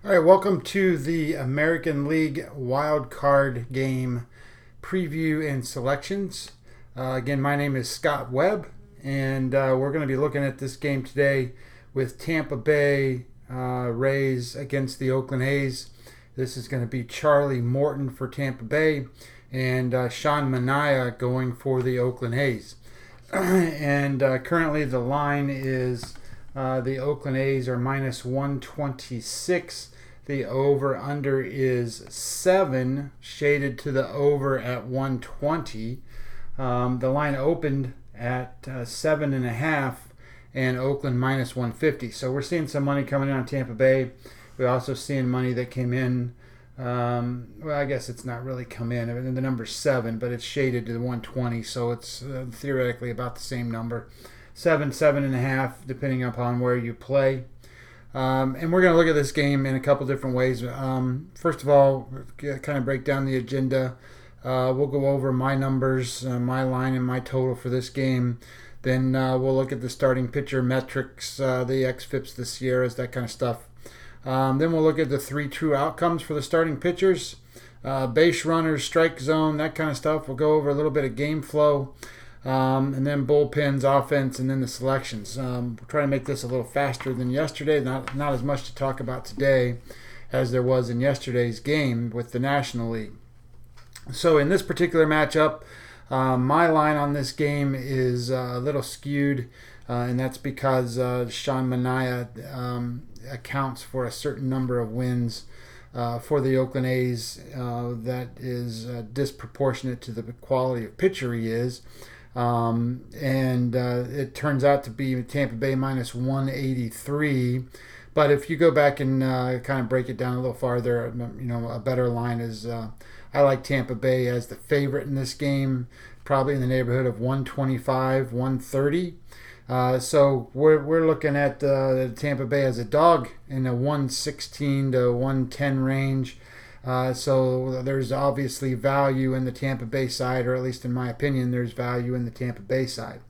All right, welcome to the American League Wild Card Game preview and selections. Again, my name is Scott Webb, and we're going to be looking at this game today with Tampa Bay Rays against the Oakland A's. This is going to be Charlie Morton for Tampa Bay and Sean Manaea going for the Oakland A's. And currently the line is the Oakland A's are minus 126. The over-under is 7, shaded to the over at 120. The line opened at 7.5, and Oakland minus 150. So we're seeing some money coming in on Tampa Bay. We're also seeing money that came in. Well, I guess it's not really come in. The number's 7, but it's shaded to the 120, so it's theoretically about the same number. 7, 7.5, depending upon where you play. And we're going to look at this game in a couple different ways. First of all, kind of break down the agenda. We'll go over my numbers, my line, and my total for this game. Then we'll look at the starting pitcher metrics, the xFIPs, the Sierras, that kind of stuff. Then we'll look at the 3 true outcomes for the starting pitchers, base runners, strike zone, that kind of stuff. We'll go over a little bit of game flow. And then bullpens, offense, and then the selections. We'll try to make this a little faster than yesterday. Not as much to talk about today as there was in yesterday's game with the National League. So in this particular matchup, my line on this game is a little skewed, and that's because Sean Manaea accounts for a certain number of wins for the Oakland A's that is disproportionate to the quality of pitcher he is. It turns out to be Tampa Bay minus 183. But if you go back and kind of break it down a little farther, a better line is I like Tampa Bay as the favorite in this game, probably in the neighborhood of 125, 130. So we're looking at Tampa Bay as a dog in the 116 to 110 range. So there's obviously value in the Tampa Bay side, or at least in my opinion, there's value in the Tampa Bay side.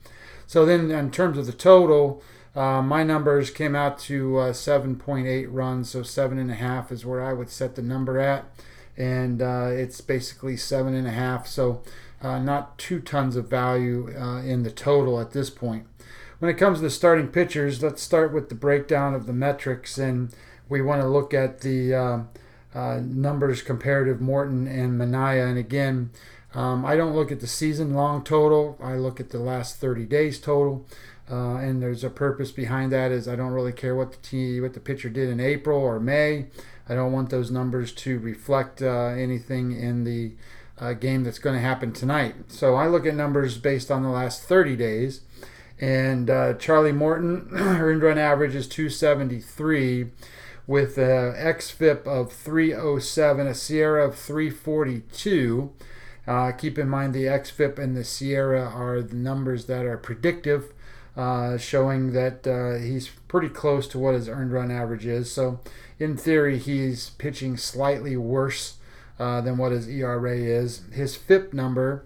So then in terms of the total, my numbers came out to 7.8 runs, so 7.5 is where I would set the number at. And it's basically 7.5, so not 2 tons of value in the total at this point. When it comes to the starting pitchers, let's start with the breakdown of the metrics, and we want to look at the numbers comparative Morton and Manaea. And again, I don't look at the season-long total. I look at the last 30 days total. And there's a purpose behind that, is I don't really care what the pitcher did in April or May. I don't want those numbers to reflect anything in the game that's going to happen tonight. So I look at numbers based on the last 30 days. And Charlie Morton, earned run average is 273. With an xFIP of 307, a Sierra of 342. Keep in mind the xFIP and the Sierra are the numbers that are predictive, showing that he's pretty close to what his earned run average is. So in theory, he's pitching slightly worse than what his ERA is. His FIP number,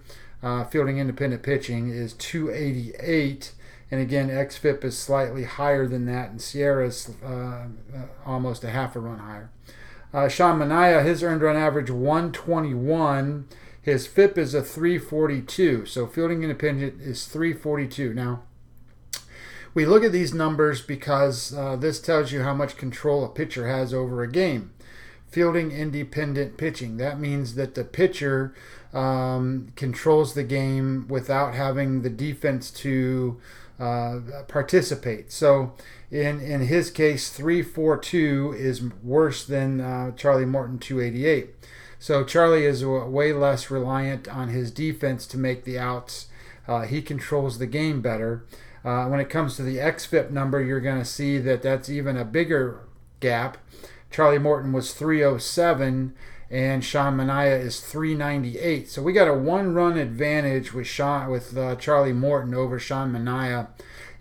fielding independent pitching, is 288. And again, xFIP is slightly higher than that, and Sierra is almost a half a run higher. Sean Manaea, his earned run average 121. His FIP is a 342, so fielding independent is 342. Now, we look at these numbers because this tells you how much control a pitcher has over a game. Fielding independent pitching. That means that the pitcher controls the game without having the defense to participate. So in his case, 342 is worse than Charlie Morton 288. So Charlie is way less reliant on his defense to make the outs. He controls the game better. When it comes to the xFIP number, you're going to see that that's even a bigger gap. Charlie Morton was 307 and Sean Manaea is 398. So we got a 1-run advantage with Charlie Morton over Sean Manaea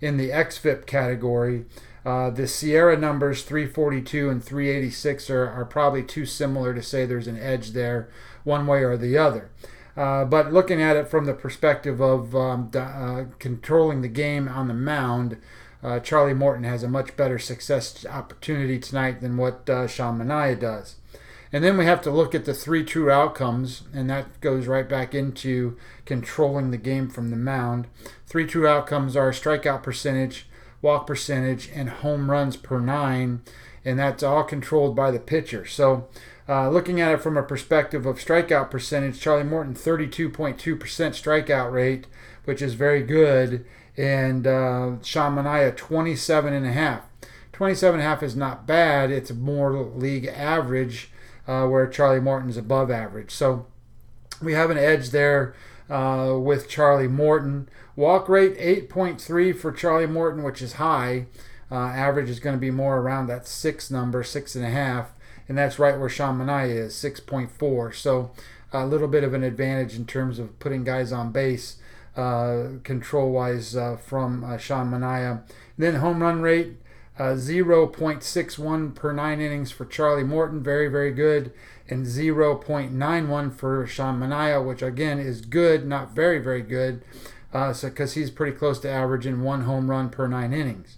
in the xFIP category. The Sierra numbers 342 and 386 are probably too similar to say there's an edge there one way or the other. But looking at it from the perspective of controlling the game on the mound, Charlie Morton has a much better success opportunity tonight than what Sean Manaea does. And then we have to look at the 3 true outcomes, and that goes right back into controlling the game from the mound. 3 true outcomes are strikeout percentage, walk percentage, and home runs per 9, and that's all controlled by the pitcher. So looking at it from a perspective of strikeout percentage, Charlie Morton 32.2% strikeout rate, which is very good, and Sean Manaea 27.5. 27.5 is not bad. It's more league average, where Charlie Morton is above average. So we have an edge there with Charlie Morton. Walk rate 8.3 for Charlie Morton, which is high. Average is going to be more around that 6 number, 6.5, and that's right where Sean Manaea is, 6.4. So a little bit of an advantage in terms of putting guys on base control-wise from Sean Manaea. Then home run rate, 0.61 per 9 innings for Charlie Morton, very, very good, and 0.91 for Sean Manaea, which again is good, not very, very good, because he's pretty close to averaging 1 home run per 9 innings.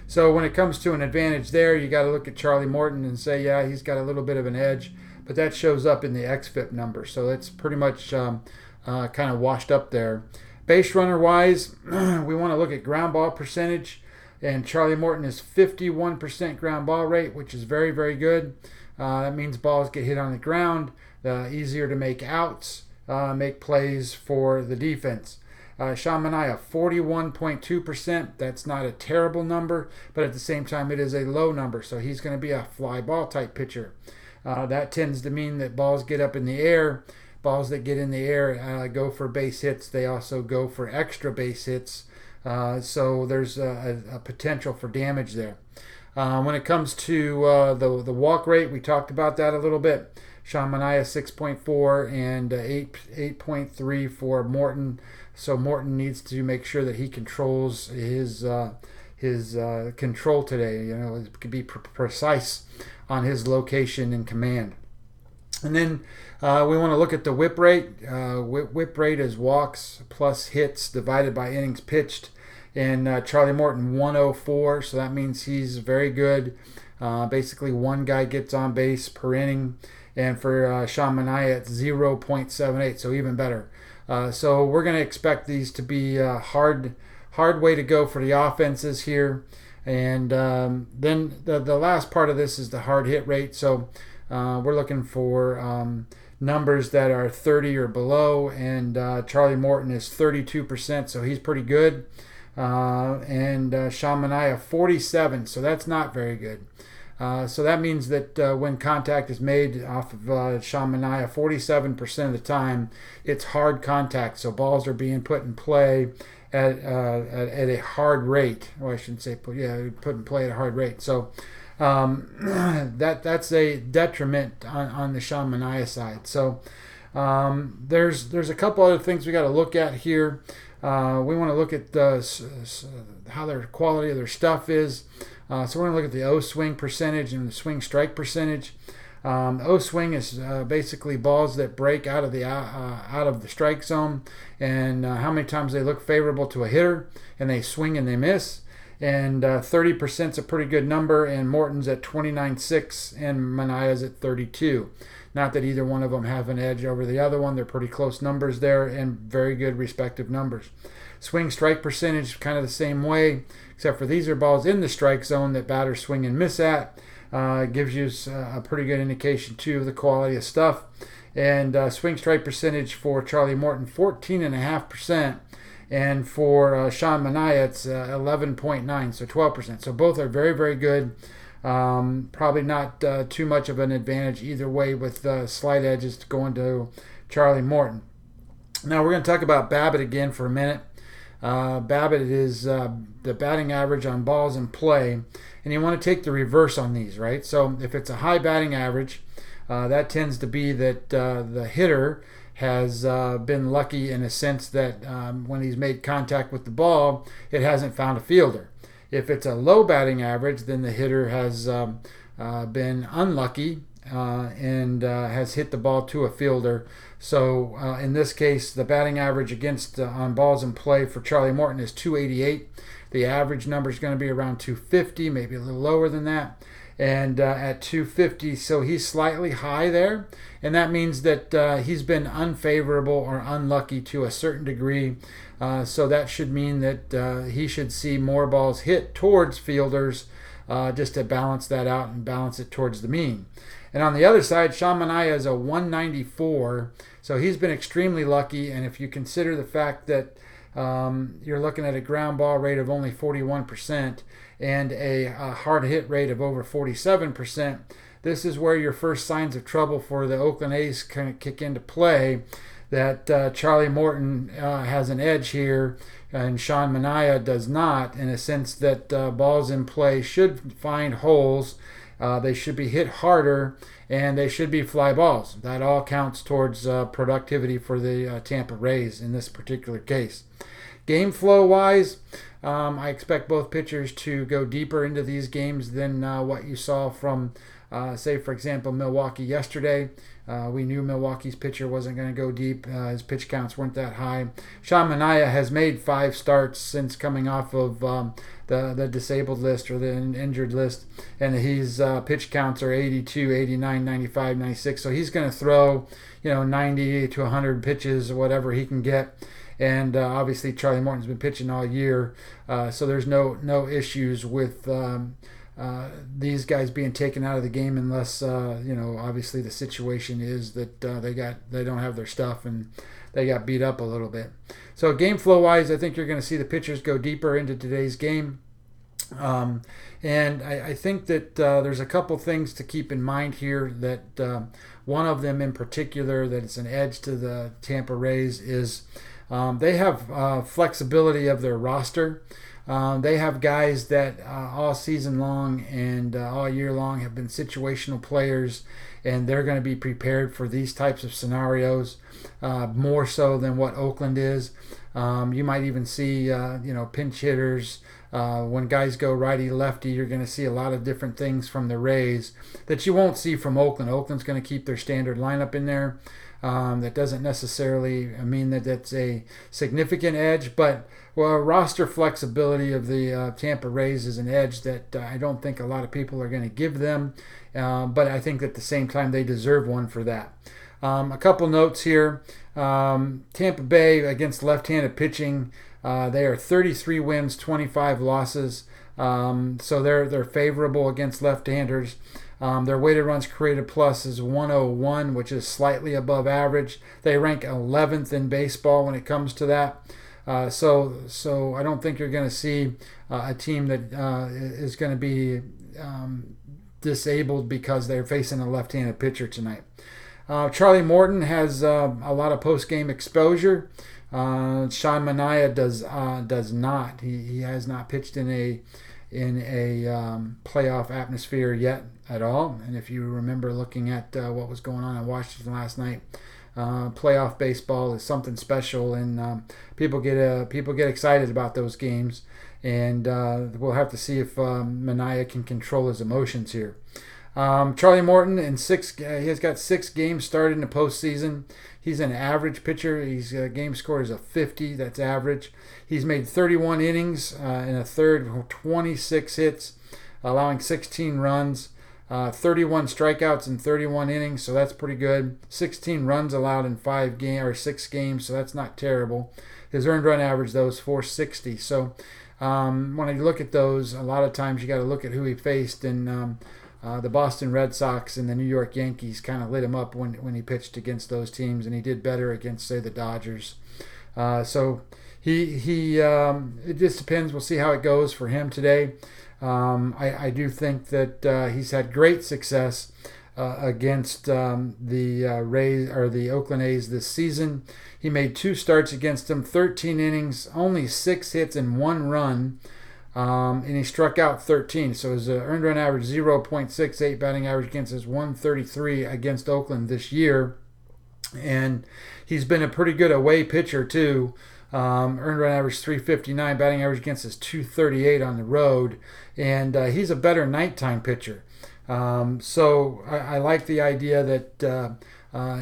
So when it comes to an advantage there, you got to look at Charlie Morton and say, yeah, he's got a little bit of an edge, but that shows up in the xFIP number, so it's pretty much kind of washed up there. Base runner wise, we want to look at ground ball percentage. And Charlie Morton is 51% ground ball rate, which is very, very good. That means balls get hit on the ground, easier to make outs, make plays for the defense. Sean Manaea, 41.2%. That's not a terrible number, but at the same time, it is a low number. So he's going to be a fly ball type pitcher. That tends to mean that balls get up in the air. Balls that get in the air go for base hits. They also go for extra base hits. So there's a potential for damage there. When it comes to the walk rate, we talked about that a little bit. Sean Manaea 6.4 and 8.3 for Morton. So Morton needs to make sure that he controls his control today. You know, it could be precise on his location and command. And then we want to look at the whip rate. Whip rate is walks plus hits divided by innings pitched. And Charlie Morton 104, so that means he's very good. Basically, one guy gets on base per inning. And for Sean Manaea, it's 0.78, so even better. So we're going to expect these to be a hard way to go for the offenses here. And then the last part of this is the hard hit rate. So we're looking for numbers that are 30 or below, and Charlie Morton is 32%, so he's pretty good. And Sean Manaea 47, so that's not very good. So that means that when contact is made off of Sean Manaea, 47% of the time, it's hard contact. So balls are being put in play at a hard rate. Well, I shouldn't say put in play at a hard rate. So that's a detriment on the Sean Manaea side. So there's a couple other things we got to look at here. We want to look at how their quality of their stuff is. So we're going to look at the O swing percentage and the swing strike percentage. O swing is basically balls that break out of the strike zone, and how many times they look favorable to a hitter, and they swing and they miss. And 30% is a pretty good number, and Morton's at 29.6 and Manaea's at 32. Not that either one of them have an edge over the other one. They're pretty close numbers there and very good respective numbers. Swing strike percentage, kind of the same way, except for these are balls in the strike zone that batters swing and miss at. Gives you a pretty good indication, too, of the quality of stuff. And swing strike percentage for Charlie Morton, 14.5%. And for Sean Manaea, it's 11.9, so 12%. So both are very, very good. Probably not too much of an advantage either way, with slight edges going to Charlie Morton. Now we're going to talk about BABIP again for a minute. BABIP is the batting average on balls in play, and you want to take the reverse on these, right? So if it's a high batting average, that tends to be that the hitter has been lucky in a sense that when he's made contact with the ball, it hasn't found a fielder. If it's a low batting average, then the hitter has been unlucky and has hit the ball to a fielder. So in this case, the batting average against on balls in play for Charlie Morton is 288. The average number is going to be around 250, maybe a little lower than that. And at 250, so he's slightly high there, and that means that he's been unfavorable or unlucky to a certain degree. So that should mean that he should see more balls hit towards fielders, just to balance that out and balance it towards the mean. And on the other side, Sean Manaea is a 194, so he's been extremely lucky. And if you consider the fact that you're looking at a ground ball rate of only 41% and a hard hit rate of over 47%, this is where your first signs of trouble for the Oakland A's kind of kick into play. That Charlie Morton has an edge here, and Sean Manaea does not, in a sense that balls in play should find holes. They should be hit harder, and they should be fly balls. That all counts towards productivity for the Tampa Rays in this particular case. Game flow wise, I expect both pitchers to go deeper into these games than what you saw from, say, for example, Milwaukee yesterday. We knew Milwaukee's pitcher wasn't going to go deep. His pitch counts weren't that high. Sean Manaea has made 5 starts since coming off of the disabled list or the injured list, and his pitch counts are 82, 89, 95, 96. So he's going to throw, 90 to 100 pitches, whatever he can get. And obviously Charlie Morton's been pitching all year, so there's no issues with these guys being taken out of the game unless obviously the situation is that they don't have their stuff and they got beat up a little bit. So game flow wise, I think you're going to see the pitchers go deeper into today's game. And I think that there's a couple things to keep in mind here. That one of them in particular that it's an edge to the Tampa Rays is they have flexibility of their roster. They have guys that all season long and all year long have been situational players, and they're going to be prepared for these types of scenarios more so than what Oakland is. You might even see pinch hitters. When guys go righty-lefty, you're going to see a lot of different things from the Rays that you won't see from Oakland. Oakland's going to keep their standard lineup in there. That doesn't necessarily mean that that's a significant edge, but roster flexibility of the Tampa Rays is an edge that I don't think a lot of people are going to give them, but I think at the same time they deserve one for that. A couple notes here. Tampa Bay against left-handed pitching, they are 33 wins, 25 losses, so they're favorable against left-handers. Their weighted runs created plus is 101, which is slightly above average. They rank 11th in baseball when it comes to that. So I don't think you're going to see a team that is going to be disabled because they're facing a left-handed pitcher tonight. Charlie Morton has a lot of post-game exposure. Sean Manaea does not. He has not pitched in a playoff atmosphere yet at all. And if you remember looking at what was going on in Washington last night, playoff baseball is something special, and people get excited about those games. And we'll have to see if Manaea can control his emotions here. Charlie Morton he has got 6 games started in the postseason. He's an average pitcher. His game score is a 50. That's average. He's made 31 innings in a third, 26 hits, allowing 16 runs, 31 strikeouts in 31 innings. So that's pretty good. 16 runs allowed in 6 games. So that's not terrible. His earned run average though is 460. So when you look at those, a lot of times you got to look at who he faced, and the Boston Red Sox and the New York Yankees kind of lit him up when he pitched against those teams, and he did better against, say, the Dodgers. So it just depends. We'll see how it goes for him today. I do think that he's had great success against the Rays or the Oakland A's this season. He made 2 starts against them, 13 innings, only 6 hits and 1 run. And he struck out 13. So his earned run average 0.68, batting average against his 133 against Oakland this year. And he's been a pretty good away pitcher too. Earned run average 359, batting average against his 238 on the road. And he's a better nighttime pitcher. So I like the idea that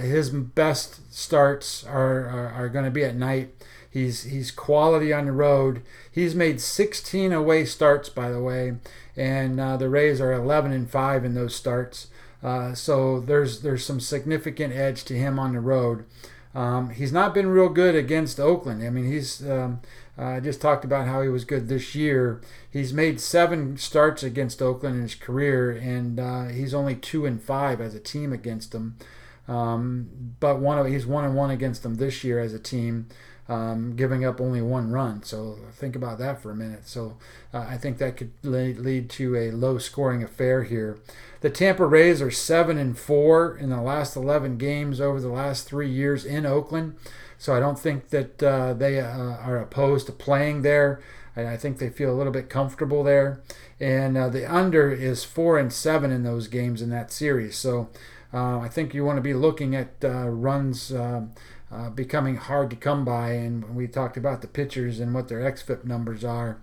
his best starts are going to be at night. He's quality on the road. He's made 16 away starts, by the way, and the Rays are 11-5 in those starts. So there's some significant edge to him on the road. He's not been real good against Oakland. I mean, I just talked about how he was good this year. He's made 7 starts against Oakland in his career, and he's only 2-5 as a team against them. But he's 1-1 against them this year as a team, giving up only 1 run. So think about that for a minute. So I think that could lead to a low-scoring affair here. The Tampa Rays are 7-4 in the last 11 games over the last 3 years in Oakland. So I don't think that they are opposed to playing there. I think they feel a little bit comfortable there. And the under is 4-7 in those games in that series. So I think you want to be looking at runs becoming hard to come by. And we talked about the pitchers and what their xFIP numbers are.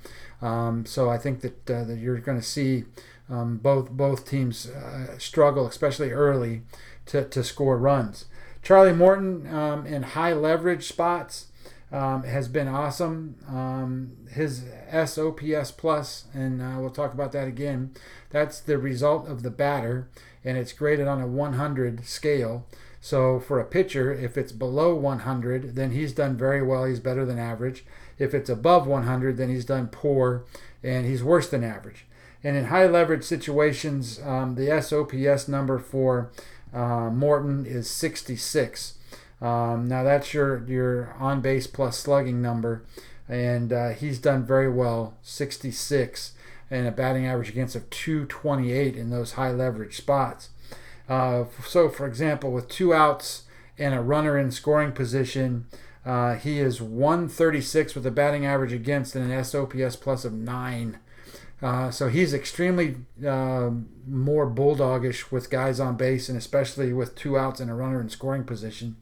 So I think that you're going to see both teams struggle, especially early, to score runs. Charlie Morton in high leverage spots has been awesome. His SOPS plus, and we'll talk about that again, that's the result of the batter, and it's graded on a 100 scale. So for a pitcher, if it's below 100, then he's done very well. He's better than average. If it's above 100, then he's done poor, and he's worse than average. And in high leverage situations, the SOPS number for Morton is 66. Now that's your on base plus slugging number, and he's done very well, 66, and a batting average against of 228 in those high leverage spots. So for example, with 2 outs and a runner in scoring position, he is 136 with a batting average against and an SOPS plus of 9. So he's extremely more bulldogish with guys on base, and especially with 2 outs and a runner in scoring position.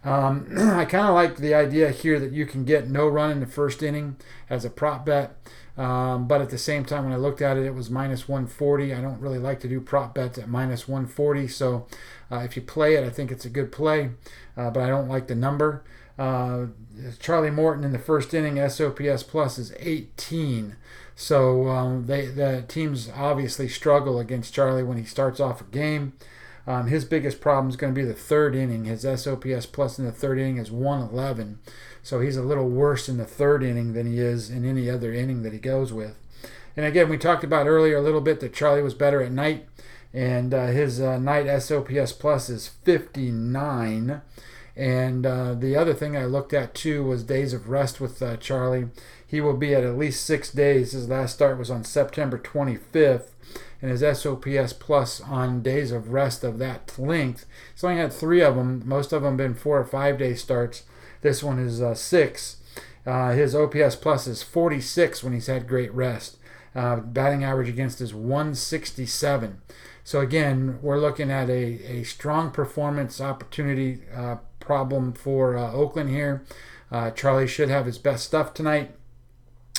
I kind of like the idea here that you can get no run in the first inning as a prop bet. But at the same time, when I looked at it, it was minus 140. I don't really like to do prop bets at minus 140. So if you play it, I think it's a good play. But I don't like the number. Charlie Morton in the first inning, SOPS plus is 18. So the teams obviously struggle against Charlie when he starts off a game. His biggest problem is going to be the third inning. His SOPS plus in the third inning is 111. So he's a little worse in the third inning than he is in any other inning that he goes with. And again, we talked about earlier a little bit that Charlie was better at night, and his night SOPS plus is 59. And the other thing I looked at too was days of rest with Charlie. He will be at least 6 days. His last start was on September 25th. And his SOPS plus on days of rest of that length, he's only had 3 of them. Most of them been 4 or 5 day starts. This one is 6. His OPS plus is 46 when he's had great rest. Batting average against is 167. So again, we're looking at a strong performance opportunity problem for Oakland here. Charlie should have his best stuff tonight,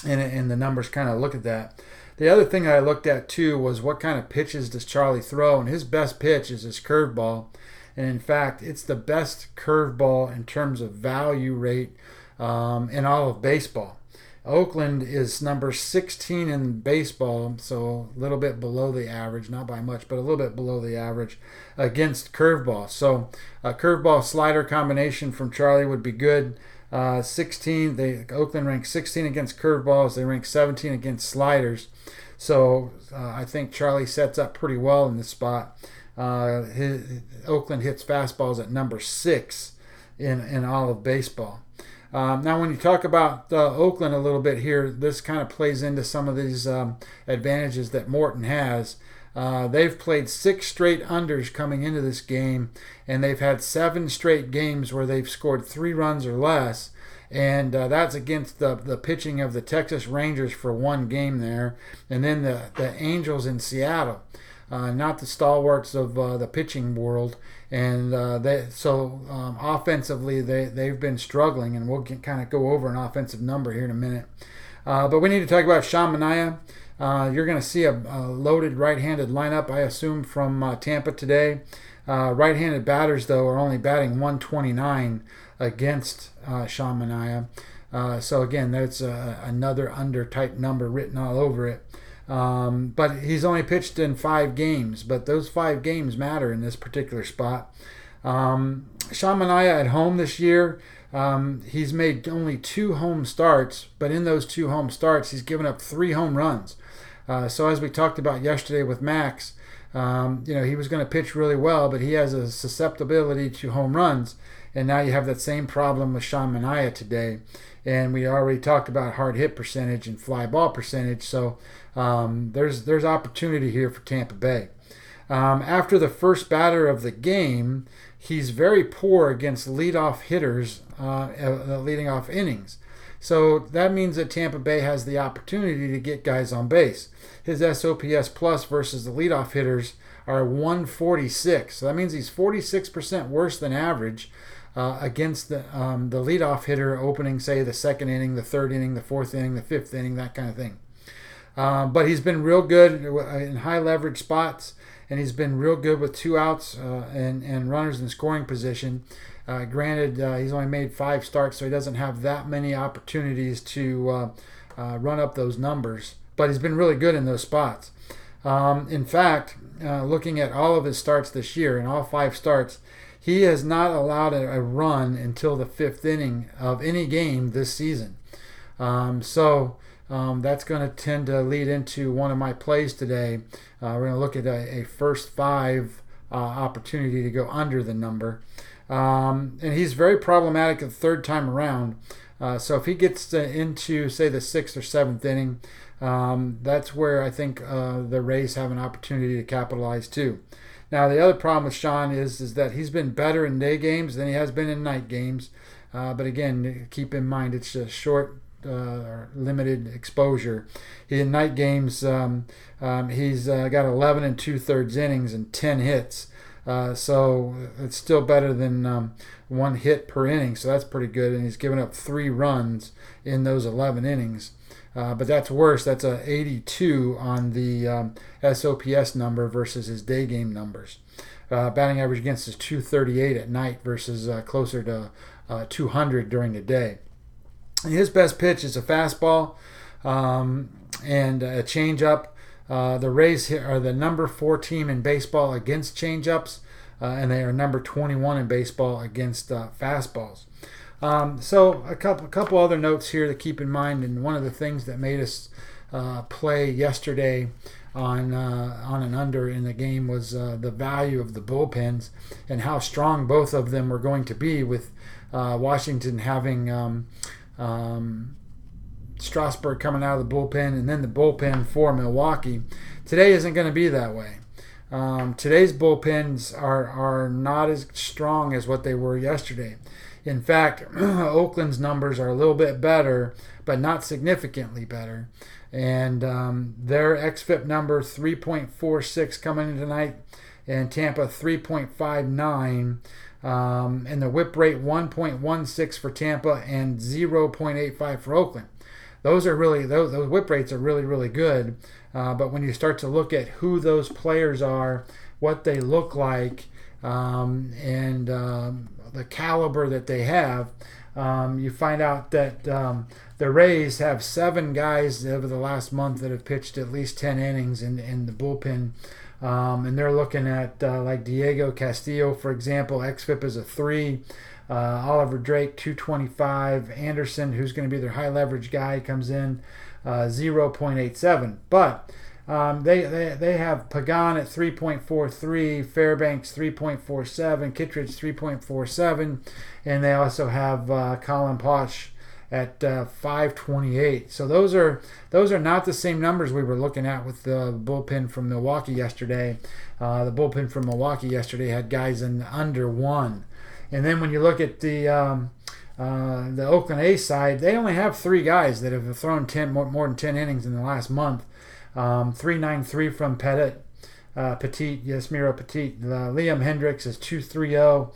and the numbers kind of look at that. The other thing I looked at too was what kind of pitches does Charlie throw, and his best pitch is his curveball. And in fact, it's the best curveball in terms of value rate in all of baseball. Oakland is number 16 in baseball, so a little bit below the average, not by much, but a little bit below the average against curveball. So a curveball slider combination from Charlie would be good. 16, Oakland ranks 16 against curveballs. They rank 17 against sliders. So I think Charlie sets up pretty well in this spot. Oakland hits fastballs at number 6 in all of baseball. Now, when you talk about Oakland a little bit here, this kind of plays into some of these advantages that Morton has. They've played 6 straight unders coming into this game, and they've had 7 straight games where they've scored 3 runs or less. And that's against the pitching of the Texas Rangers for 1 game there, and then the Angels in Seattle. Not the stalwarts of the pitching world, and offensively they've been struggling, and we'll kind of go over an offensive number here in a minute. But we need to talk about Sean Manaea. You're going to see a loaded right-handed lineup, I assume, from Tampa today. Right-handed batters, though, are only batting 129 against Sean Manaea. So again, that's another under type number written all over it. But he's only pitched in 5 games, but those 5 games matter in this particular spot. Sean Manaea at home this year, he's made only 2 home starts, but in those 2 home starts, he's given up 3 home runs. So as we talked about yesterday with Max, he was going to pitch really well, but he has a susceptibility to home runs, and now you have that same problem with Sean Manaea today. And we already talked about hard hit percentage and fly ball percentage, so there's opportunity here for Tampa Bay. After the first batter of the game, he's very poor against leadoff hitters, leading off innings. So that means that Tampa Bay has the opportunity to get guys on base. His SOPS plus versus the leadoff hitters are 146. So that means he's 46% worse than average against the leadoff hitter opening, say, the 2nd inning, the 3rd inning, the 4th inning, the 5th inning, that kind of thing. But he's been real good in high leverage spots, and he's been real good with 2 outs and runners in scoring position. Granted, he's only made 5 starts, so he doesn't have that many opportunities to run up those numbers. But he's been really good in those spots. In fact, looking at all of his starts this year, in all 5 starts, he has not allowed a run until the 5th inning of any game this season. So that's going to tend to lead into one of my plays today. We're going to look at a first 5 opportunity to go under the number. And he's very problematic the 3rd time around. So if he gets into, say, the 6th or 7th inning, that's where I think the Rays have an opportunity to capitalize too. Now, the other problem with Sean is that he's been better in day games than he has been in night games. But again, keep in mind it's a short or limited exposure. In night games, he's got 11 2/3 innings and 10 hits. So it's still better than 1 hit per inning. So that's pretty good. And he's given up 3 runs in those 11 innings. But that's worse. That's a 82 on the SOPS number versus his day game numbers. Batting average against is 238 at night versus closer to 200 during the day. And his best pitch is a fastball and a changeup. The Rays are the number 4 team in baseball against changeups, and they are number 21 in baseball against fastballs. So a couple other notes here to keep in mind, and one of the things that made us play yesterday on an under in the game was the value of the bullpens and how strong both of them were going to be, with Washington having Strasburg coming out of the bullpen and then the bullpen for Milwaukee. Today isn't going to be that way. Today's bullpens are not as strong as what they were yesterday. In fact, Oakland's numbers are a little bit better, but not significantly better. And their xFIP number 3.46 coming in tonight, and Tampa 3.59. And the whip rate 1.16 for Tampa and 0.85 for Oakland. Those whip rates are really, really good. But when you start to look at who those players are, what they look like, and the caliber that they have, you find out that the Rays have 7 guys over the last month that have pitched at least 10 innings in the bullpen. And they're looking at like Diego Castillo, for example. xFIP is a 3. Oliver Drake 225. Anderson, who's going to be their high leverage guy, comes in 0.87. But they have Pagan at 3.43, Fairbanks 3.47, Kittredge 3.47, and they also have Colin Posh at 5.28. So those are not the same numbers we were looking at with the bullpen from Milwaukee yesterday. The bullpen from Milwaukee yesterday had guys in under 1. And then when you look at the Oakland A's side, they only have 3 guys that have thrown more than 10 innings in the last month. 393 from Petit, Yasmiro Petit. Liam Hendricks is 230.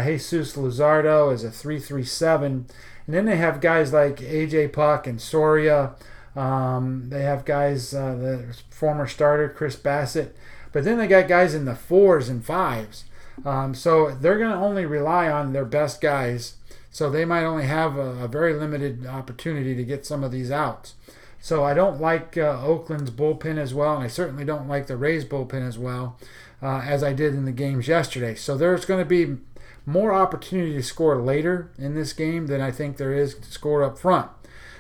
Jesus Luzardo is a 337. And then they have guys like AJ Puck and Soria. They have guys, the former starter Chris Bassett. But then they got guys in the 4s and 5s. So they're going to only rely on their best guys. So they might only have a very limited opportunity to get some of these outs. So I don't like Oakland's bullpen as well, and I certainly don't like the Rays bullpen as well as I did in the games yesterday. So there's going to be more opportunity to score later in this game than I think there is to score up front.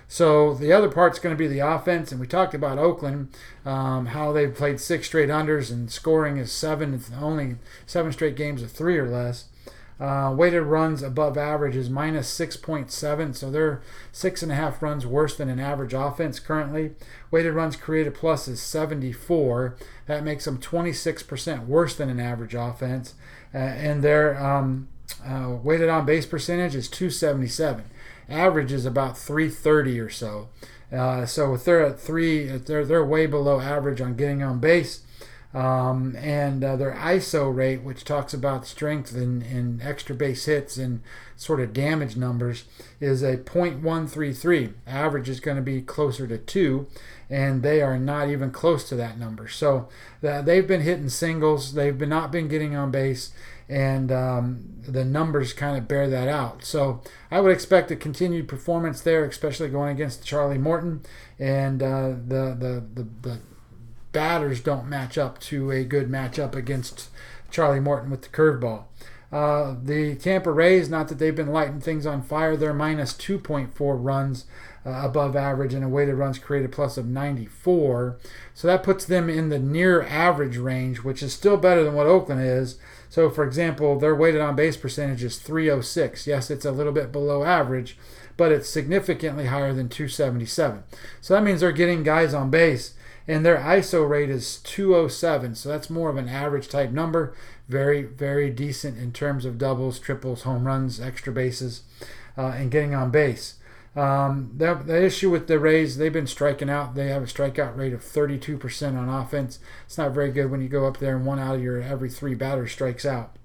So the other part's going to be the offense, and we talked about Oakland, how they've played 6 straight unders and scoring is only 7 straight games of 3 or less. Weighted runs above average is minus 6.7, so they're 6.5 runs worse than an average offense currently. Weighted runs created plus is 74. That makes them 26% worse than an average offense. And their weighted on base percentage is 277. Average is about 330 or so. So if they're at 3, they're way below average on getting on base. And their ISO rate, which talks about strength in extra base hits and sort of damage numbers, is a .133. Average is going to be closer to 2, and they are not even close to that number. So they've been hitting singles. They've not been getting on base, and the numbers kind of bear that out. So I would expect a continued performance there, especially going against Charlie Morton, and the batters don't match up to a good matchup against Charlie Morton with the curveball. The Tampa Rays, not that they've been lighting things on fire, they're minus 2.4 runs above average and a weighted runs created plus of 94. So that puts them in the near average range, which is still better than what Oakland is. So, for example, their weighted on base percentage is 306. Yes, it's a little bit below average, but it's significantly higher than 277. So that means they're getting guys on base. And their ISO rate is 207, so that's more of an average type number. Very, very decent in terms of doubles, triples, home runs, extra bases, and getting on base. The issue with the Rays, they've been striking out. They have a strikeout rate of 32% on offense. It's not very good when you go up there and 1 out of your every 3 batters strikes out.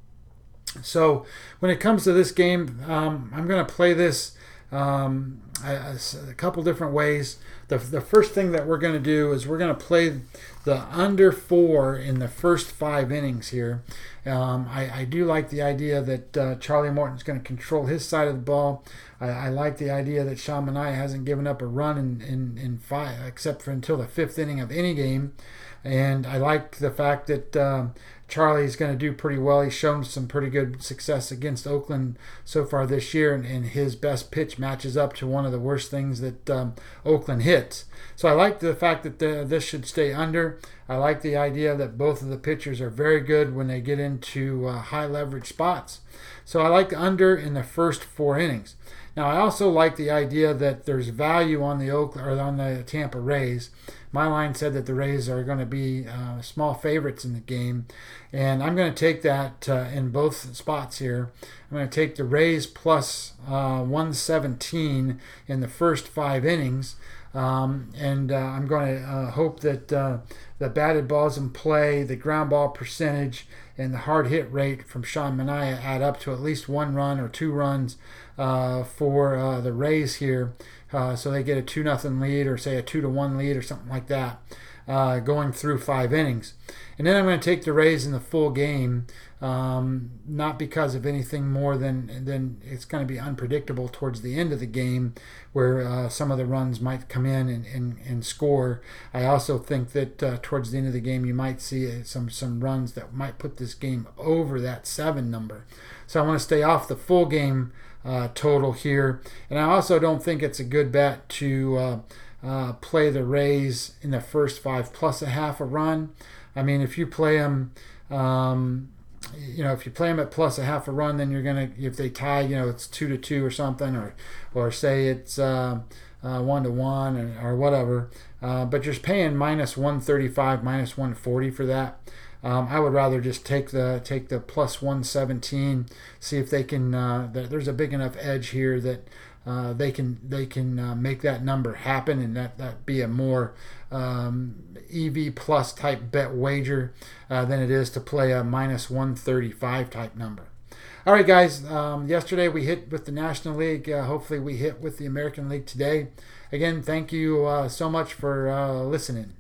So when it comes to this game, I'm going to play this a couple different ways. The first thing that we're going to do is we're going to play the under 4 in the first 5 innings here. I do like the idea that Charlie Morton's going to control his side of the ball. I like the idea that Sean Manaea hasn't given up a run in 5, except for until the 5th inning of any game. And I like the fact that Charlie's going to do pretty well. He's shown some pretty good success against Oakland so far this year, and his best pitch matches up to one of the worst things that Oakland hits. So I like the fact that this should stay under. I like the idea that both of the pitchers are very good when they get into high leverage spots. So I like the under in the first 4 innings. Now I also like the idea that there's value on the Tampa Rays. My line said that the Rays are going to be small favorites in the game, and I'm going to take that in both spots here. I'm going to take the Rays plus 117 in the first 5 innings, and I'm going to hope that the batted balls in play, the ground ball percentage, and the hard hit rate from Sean Manaea add up to at least 1 run or 2 runs for the Rays here. So they get a 2-0 lead, or say a 2-1 lead or something like that, going through 5 innings. And then I'm going to take the Rays in the full game, not because of anything more than it's going to be unpredictable towards the end of the game, where some of the runs might come in and score. I also think that towards the end of the game you might see some runs that might put this game over that 7 number. So I want to stay off the full game total here. And I also don't think it's a good bet to play the Rays in the first 5 plus a half a run. I mean, if you play them, if you play them at plus a half a run, then you're gonna, if they tie, it's 2-2 or something, or say it's 1-1 or whatever. But you're paying minus 135, minus 140 for that. I would rather just take the plus 117, see if they can. There's a big enough edge here that they can make that number happen, and that be a more EV plus type bet wager than it is to play a minus 135 type number. All right, guys. Yesterday we hit with the National League. Hopefully we hit with the American League today. Again, thank you so much for listening.